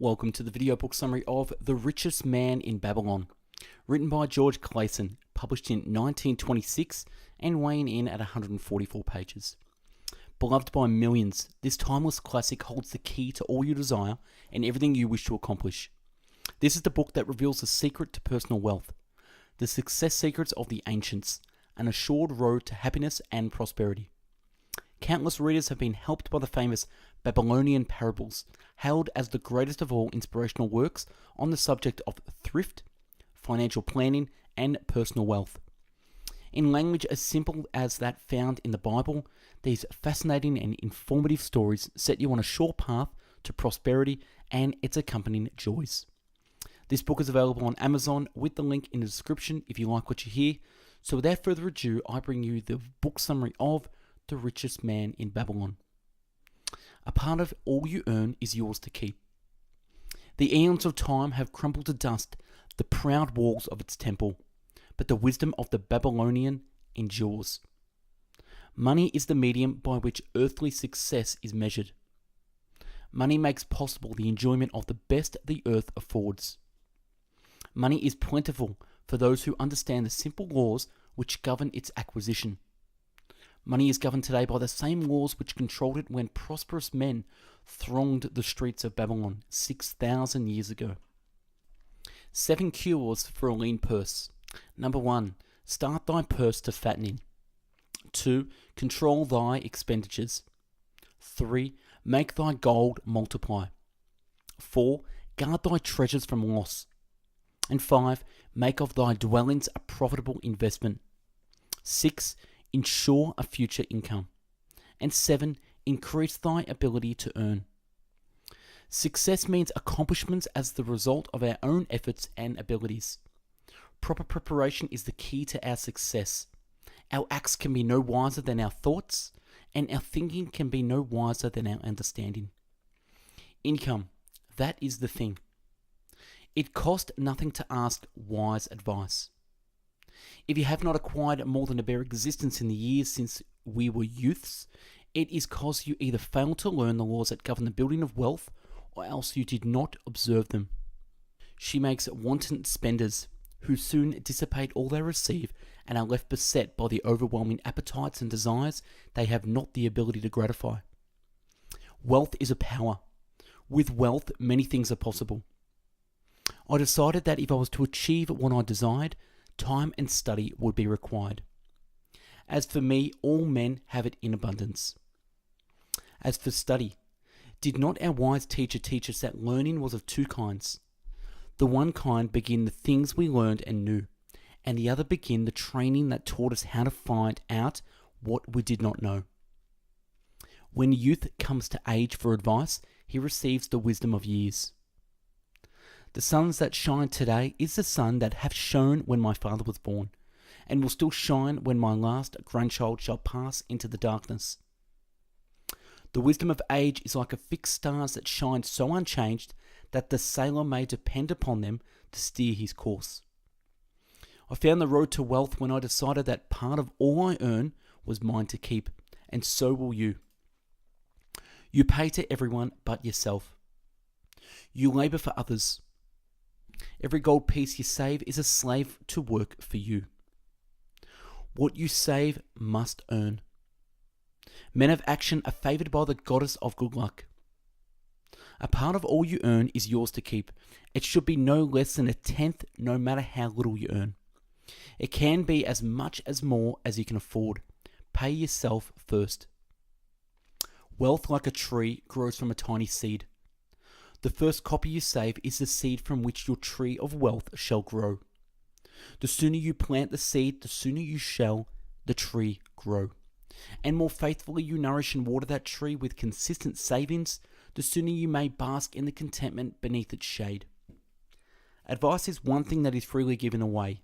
Welcome to the video book summary of The Richest Man in Babylon, written by George Clason, published in 1926 and weighing in at 144 pages. Beloved by millions, this timeless classic holds the key to all you desire and everything you wish to accomplish. This is the book that reveals the secret to personal wealth, the success secrets of the ancients, an assured road to happiness and prosperity. Countless readers have been helped by the famous Babylonian parables, hailed as the greatest of all inspirational works on the subject of thrift, financial planning, and personal wealth. In language as simple as that found in the Bible, these fascinating and informative stories set you on a sure path to prosperity and its accompanying joys. This book is available on Amazon with the link in the description if you like what you hear. So without further ado, I bring you the book summary of The Richest Man in Babylon. A part of all you earn is yours to keep. The eons of time have crumbled to dust the proud walls of its temple, but the wisdom of the Babylonian endures. Money is the medium by which earthly success is measured. Money makes possible the enjoyment of the best the earth affords. Money is plentiful for those who understand the simple laws which govern its acquisition. Money is governed today by the same laws which controlled it when prosperous men thronged the streets of Babylon 6,000 years ago. 7 cures for a lean purse. Number 1. Start thy purse to fattening. 2. Control thy expenditures. 3. Make thy gold multiply. 4. Guard thy treasures from loss. And 5. Make of thy dwellings a profitable investment. 6. Ensure a future income. And 7. Increase thy ability to earn. Success means accomplishments as the result of our own efforts and abilities. Proper preparation is the key to our success. Our acts can be no wiser than our thoughts, and our thinking can be no wiser than our understanding. Income, that is the thing. It costs nothing to ask wise advice. If you have not acquired more than a bare existence in the years since we were youths, it is cause you either failed to learn the laws that govern the building of wealth, or else you did not observe them. She makes wanton spenders, who soon dissipate all they receive and are left beset by the overwhelming appetites and desires they have not the ability to gratify. Wealth is a power. With wealth, many things are possible. I decided that if I was to achieve what I desired, time and study would be required. As for me, all men have it in abundance. As for study, did not our wise teacher teach us that learning was of two kinds? The one kind begin the things we learned and knew, and the other begin the training that taught us how to find out what we did not know. When youth comes to age for advice, he receives the wisdom of years. The suns that shine today is the sun that hath shone when my father was born, and will still shine when my last grandchild shall pass into the darkness. The wisdom of age is like a fixed stars that shine so unchanged that the sailor may depend upon them to steer his course. I found the road to wealth when I decided that part of all I earn was mine to keep, and so will you. You pay to everyone but yourself. You labour for others. Every gold piece you save is a slave to work for you. What you save must earn. Men of action are favoured by the goddess of good luck. A part of all you earn is yours to keep. It should be no less than 1/10, no matter how little you earn. It can be as much as more as you can afford. Pay yourself first. Wealth, like a tree, grows from a tiny seed. The first copper you save is the seed from which your tree of wealth shall grow. The sooner you plant the seed, the sooner you shall the tree grow. And more faithfully you nourish and water that tree with consistent savings, the sooner you may bask in the contentment beneath its shade. Advice is one thing that is freely given away,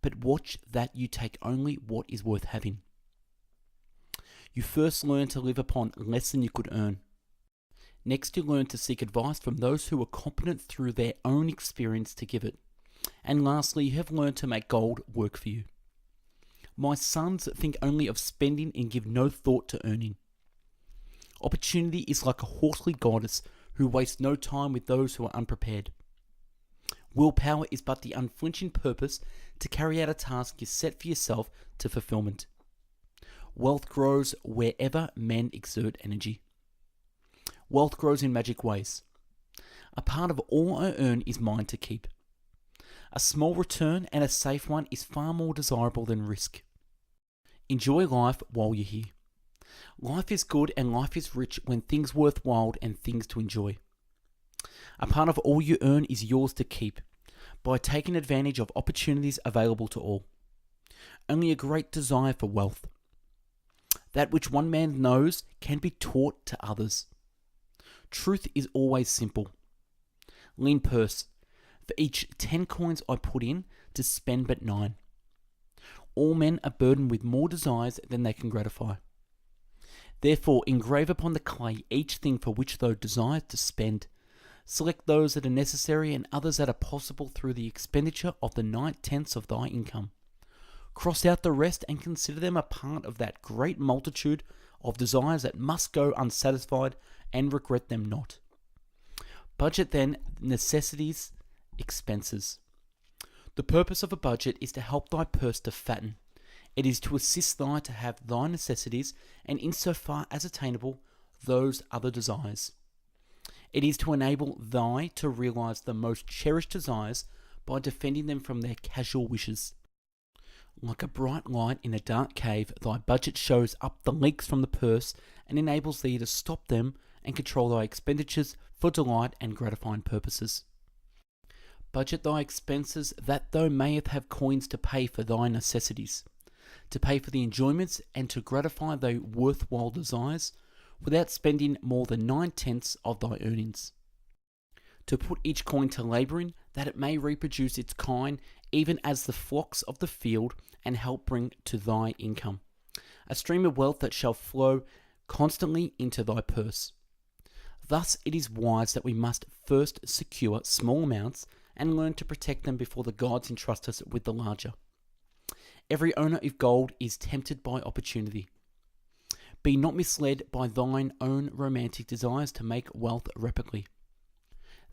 but watch that you take only what is worth having. You first learn to live upon less than you could earn. Next, you learn to seek advice from those who are competent through their own experience to give it. And lastly, you have learned to make gold work for you. My sons think only of spending and give no thought to earning. Opportunity is like a haughty goddess who waste no time with those who are unprepared. Willpower is but the unflinching purpose to carry out a task you set for yourself to fulfillment. Wealth grows wherever men exert energy. Wealth grows in magic ways. A part of all I earn is mine to keep. A small return and a safe one is far more desirable than risk. Enjoy life while you're here. Life is good and life is rich when things worthwhile and things to enjoy. A part of all you earn is yours to keep by taking advantage of opportunities available to all. Only a great desire for wealth. That which one man knows can be taught to others. Truth is always simple. Lean purse. For each 10 coins I put in, to spend but 9. All men are burdened with more desires than they can gratify. Therefore, engrave upon the clay each thing for which thou desires to spend. Select those that are necessary and others that are possible through the expenditure of the 9/10 of thy income. Cross out the rest and consider them a part of that great multitude of desires that must go unsatisfied, and regret them not. Budget then necessities, expenses. The purpose of a budget is to help thy purse to fatten. It is to assist thee to have thy necessities, and insofar as attainable, those other desires. It is to enable thee to realize the most cherished desires by defending them from their casual wishes. Like a bright light in a dark cave, thy budget shows up the leaks from the purse and enables thee to stop them and control thy expenditures for delight and gratifying purposes. Budget thy expenses that thou mayest have coins to pay for thy necessities, to pay for the enjoyments and to gratify thy worthwhile desires without spending more than 9/10 of thy earnings. To put each coin to labouring that it may reproduce its kind even as the flocks of the field and help bring to thy income a stream of wealth that shall flow constantly into thy purse. Thus it is wise that we must first secure small amounts and learn to protect them before the gods entrust us with the larger. Every owner of gold is tempted by opportunity. Be not misled by thine own romantic desires to make wealth rapidly.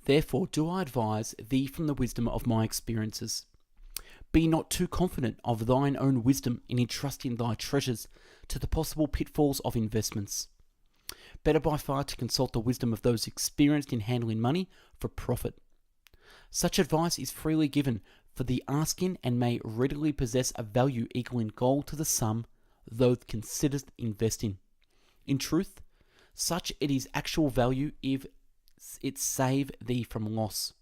Therefore do I advise thee from the wisdom of my experiences. Be not too confident of thine own wisdom in entrusting thy treasures to the possible pitfalls of investments. Better by far to consult the wisdom of those experienced in handling money for profit. Such advice is freely given for the asking and may readily possess a value equaling gold to the sum, though considered investing. In truth, such it is actual value if it save thee from loss.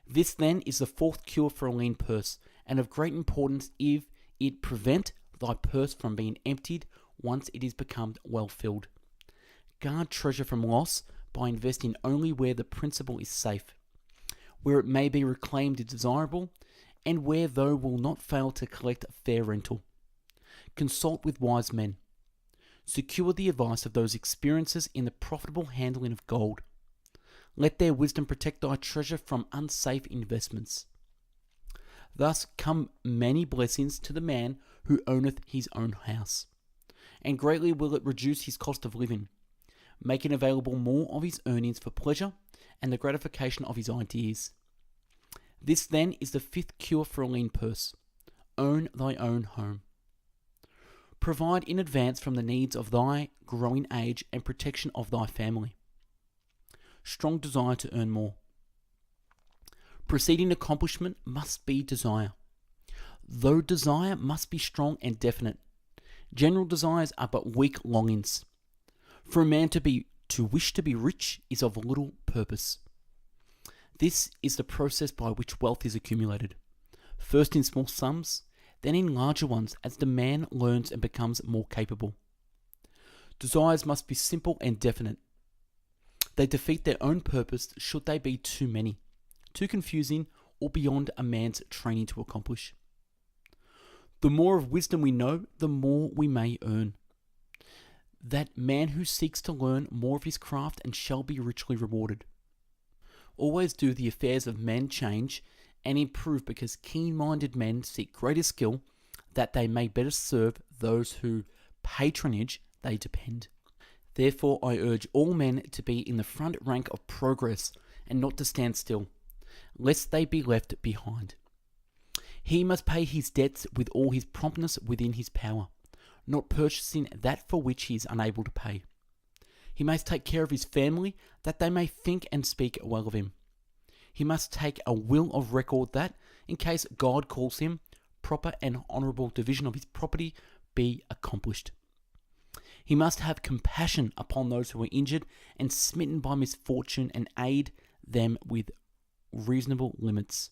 This then is the fourth cure for a lean purse, and of great importance if it prevent thy purse from being emptied once it is become well filled. Guard treasure from loss by investing only where the principal is safe, where it may be reclaimed is desirable, and where thou will not fail to collect fair rental. Consult with wise men. Secure the advice of those experiences in the profitable handling of gold. Let their wisdom protect thy treasure from unsafe investments. Thus come many blessings to the man who owneth his own house, and greatly will it reduce his cost of living, making available more of his earnings for pleasure and the gratification of his ideas. This then is the fifth cure for a lean purse. Own thy own home. Provide in advance from the needs of thy growing age and protection of thy family. Strong desire to earn more. Preceding accomplishment must be desire, though desire must be strong and definite. General desires are but weak longings. For a man to wish to be rich is of little purpose. This is the process by which wealth is accumulated, first in small sums, then in larger ones as the man learns and becomes more capable. Desires must be simple and definite. They defeat their own purpose should they be too many, too confusing, or beyond a man's training to accomplish. The more of wisdom we know, the more we may earn. That man who seeks to learn more of his craft and shall be richly rewarded. Always do the affairs of men change and improve, because keen-minded men seek greater skill that they may better serve those whose patronage they depend. Therefore I urge all men to be in the front rank of progress, and not to stand still, lest they be left behind. He must pay his debts with all his promptness within his power, not purchasing that for which he is unable to pay. He must take care of his family, that they may think and speak well of him. He must take a will of record that, in case God calls him, proper and honourable division of his property be accomplished. He must have compassion upon those who are injured and smitten by misfortune, and aid them with reasonable limits.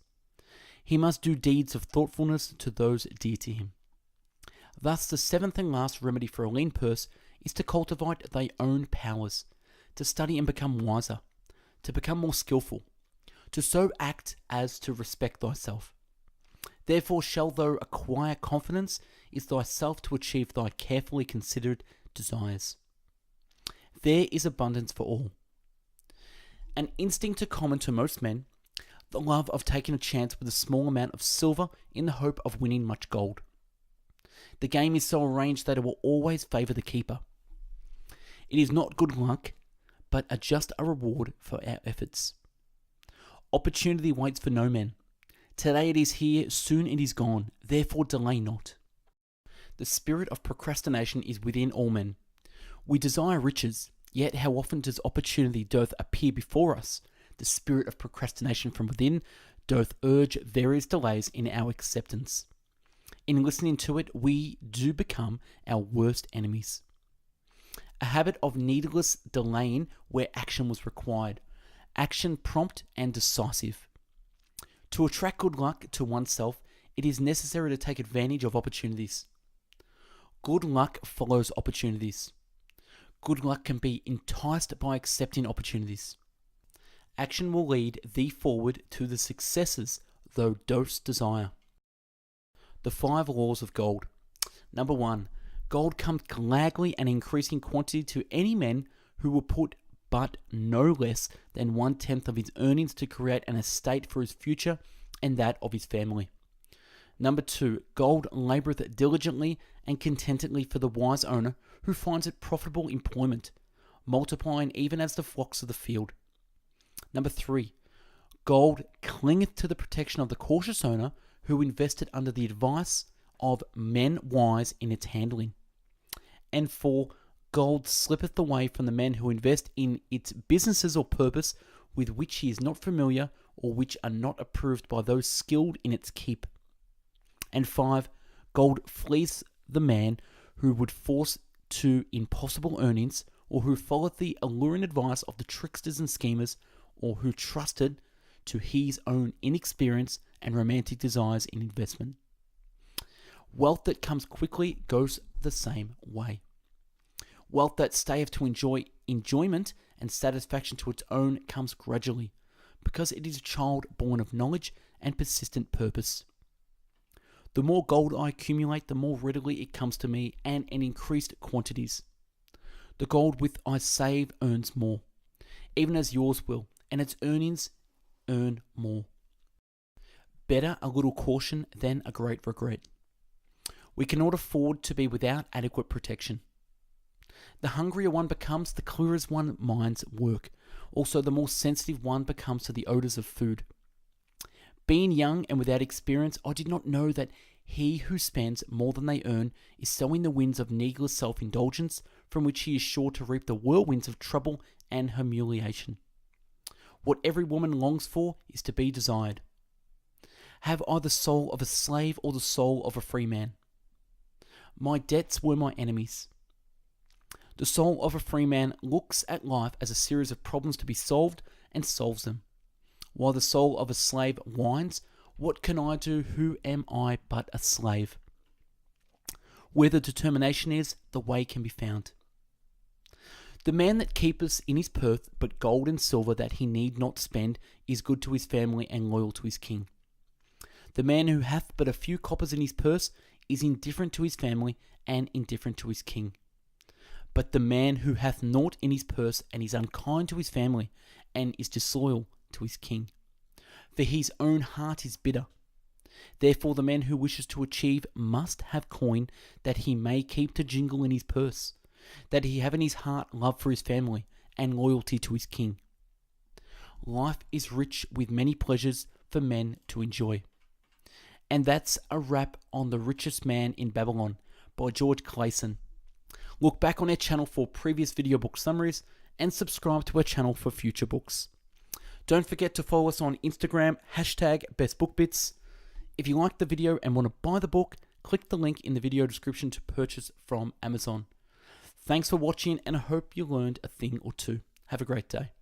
He must do deeds of thoughtfulness to those dear to him. Thus, the seventh and last remedy for a lean purse is to cultivate thy own powers, to study and become wiser, to become more skillful, to so act as to respect thyself. Therefore shalt thou acquire confidence is thyself to achieve thy carefully considered desires. There is abundance for all. An instinct common to most men, the love of taking a chance with a small amount of silver in the hope of winning much gold. The game is so arranged that it will always favour the keeper. It is not good luck, but just a reward for our efforts. Opportunity waits for no man. Today it is here, soon it is gone, therefore delay not. The spirit of procrastination is within all men. We desire riches, yet how often does opportunity doth appear before us? The spirit of procrastination from within doth urge various delays in our acceptance. In listening to it, we do become our worst enemies. A habit of needless delaying where action was required. Action prompt and decisive. To attract good luck to oneself, it is necessary to take advantage of opportunities. Good luck follows opportunities. Good luck can be enticed by accepting opportunities. Action will lead thee forward to the successes thou dost desire. The 5 laws of gold. Number 1. Gold comes gladly and increasing quantity to any man who will put but no less than 1/10 of his earnings to create an estate for his future and that of his family. Number 2. Gold laboureth diligently and contentedly for the wise owner who finds it profitable employment, multiplying even as the flocks of the field. Number 3. Gold clingeth to the protection of the cautious owner who invested under the advice of men wise in its handling. And 4. Gold slippeth away from the men who invest in its businesses or purpose with which he is not familiar or which are not approved by those skilled in its keep. And 5. Gold flees the man who would force to impossible earnings, or who followed the alluring advice of the tricksters and schemers, or who trusted to his own inexperience and romantic desires in investment. Wealth that comes quickly goes the same way. Wealth that stayeth to enjoy enjoyment and satisfaction to its own comes gradually, because it is a child born of knowledge and persistent purpose. The more gold I accumulate, the more readily it comes to me, and in increased quantities. The gold which I save earns more, even as yours will, and its earnings earn more. Better a little caution than a great regret. We cannot afford to be without adequate protection. The hungrier one becomes, the clearer one's mind's work. Also, the more sensitive one becomes to the odours of food. Being young and without experience, I did not know that he who spends more than they earn is sowing the winds of needless self-indulgence, from which he is sure to reap the whirlwinds of trouble and humiliation. What every woman longs for is to be desired. Have I the soul of a slave or the soul of a free man? My debts were my enemies. The soul of a free man looks at life as a series of problems to be solved and solves them, while the soul of a slave whines, "What can I do? Who am I but a slave?" Where the determination is, the way can be found. The man that keepeth in his purse but gold and silver that he need not spend is good to his family and loyal to his king. The man who hath but a few coppers in his purse is indifferent to his family and indifferent to his king. But the man who hath naught in his purse and is unkind to his family and is disloyal to his king, for his own heart is bitter. Therefore the man who wishes to achieve must have coin that he may keep to jingle in his purse, that he have in his heart love for his family and loyalty to his king. Life is rich with many pleasures for men to enjoy. And that's a wrap on The Richest Man in Babylon by George Clason. Look back on our channel for previous video book summaries and subscribe to our channel for future books. Don't forget to follow us on Instagram, #BestBookBits. If you liked the video and want to buy the book, click the link in the video description to purchase from Amazon. Thanks for watching, and I hope you learned a thing or two. Have a great day.